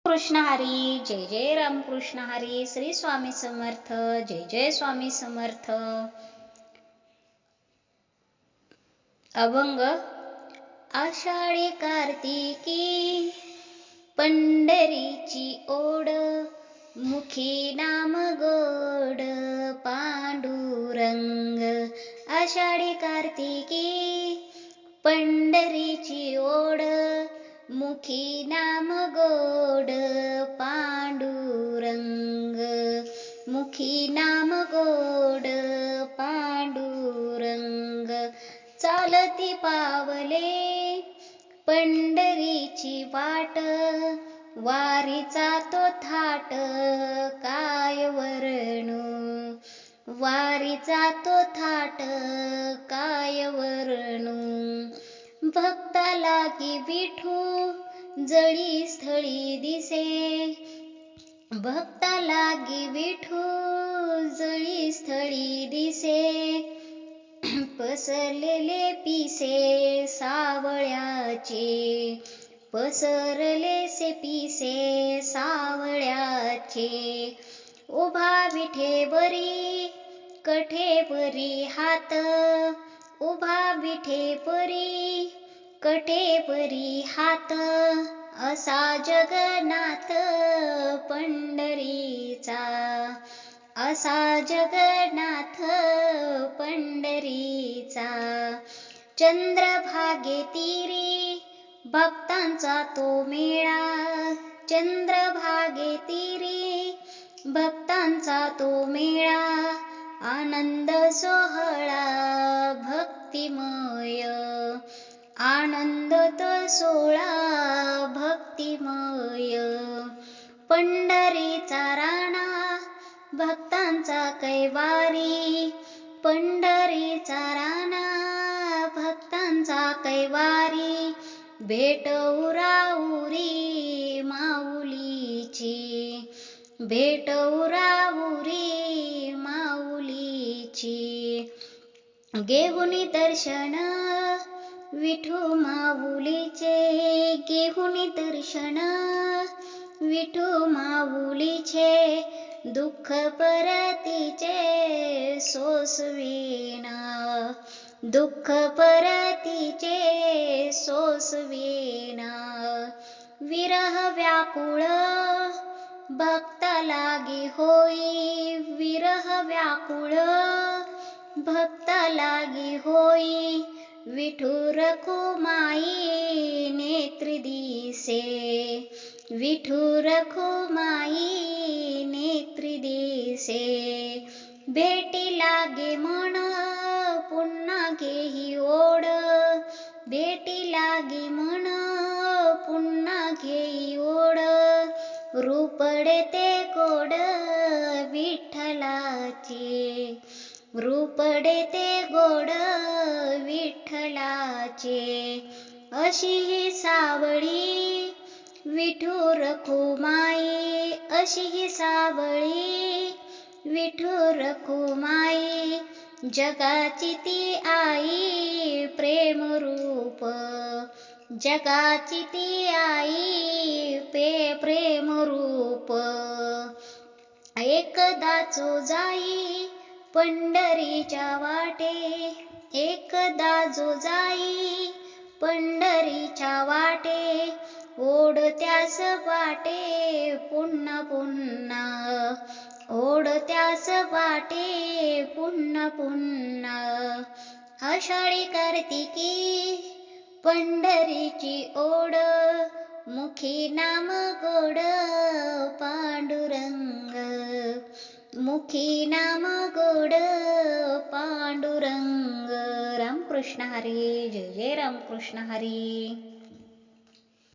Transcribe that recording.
कृष्ण हरी. जय जय रामकृष्ण हरी. श्री स्वामी समर्थ. जय जय स्वामी समर्थ. अभंग. आषाढी कार्तिकी पंढरीची ओढ, मुखी नाम गोड पांडुरंग. आषाढी कार्तिकी पंढरीची ओढ, मुखी नाम गोड पांडुरंग. मुखी नाम गोड पांडुरंग. चालती पावले पंढरीची वाट, वारीचा तो थाट काय वर्णू. वारीचा तो थाट काय वर्णू. भक्ता लागी विठू जळी स्थळी दिसे. भक्ता लागी विठू जळी स्थळी दिसे. पसरलेले पिसे सावळ्याचे, पसरलेसे पिसे सावळ्याचे. उभा विठेवरी कठेवरी हात, उभा विठेवरी कठेवरी हात. असा जगन्नाथ पंढरीचा, असा जगन्नाथ पंढरीचा. चंद्रभागे तीरी भक्तांचा तो मेळा. चंद्रभागे तीरी भक्तांचा तो मेळा. आनंद सोहळा भक्तिमय, आनंद तो सोहळा भक्तिमय. पंढरीचा राणा भक्तांचा कैवारी. पंढरीचा राणा भक्तांचा कैवारी. भेट उराउरी माऊलीची, भेट उराउरी माऊलीची. घेऊनी दर्शन विठू माऊलीचे, घेऊनी दर्शन विठू माऊलीचे. दुःख परतीचे सोसविना, दुःख परतीचे सोसविना. विरह व्याकुळ भक्ता लागी होई. विरह व्याकुळ भक्ता लागी होई. विठू रखुमाई नेत्री दिसे. विठू रखुमाई नेत्री दिसे. भेटी लागे मन पुन्हा घेई ओढ. भेटी लागे मन पुन्हा घेई ओढ. रूपडे ते गोड विठ्ठलाचे, रूपडे ते गोड विठ्ठलाचे. अशी ही सावळी विठू रखुमाई, अशी ही सावळी विठू रखुमाई. जगाची ती आई प्रेमरूप, जगाची ती आई प्रेमरूप. एकदा जो जाई पंढरीच्या वाटे, एकदा जो जाई पंढरीच्या वाटे. ओढ त्यास वाटे पुन्हा पुन्हा, ओढ त्यास वाटे पुन्हा पुन्हा. आषाढी कार्तिकी पंढरीची ओढ, मुखी नाम गोड पांडुरंग. मुखी नाम गोड पांडुरंग. रामकृष्ण हरी. जय जय रामकृष्ण हरी.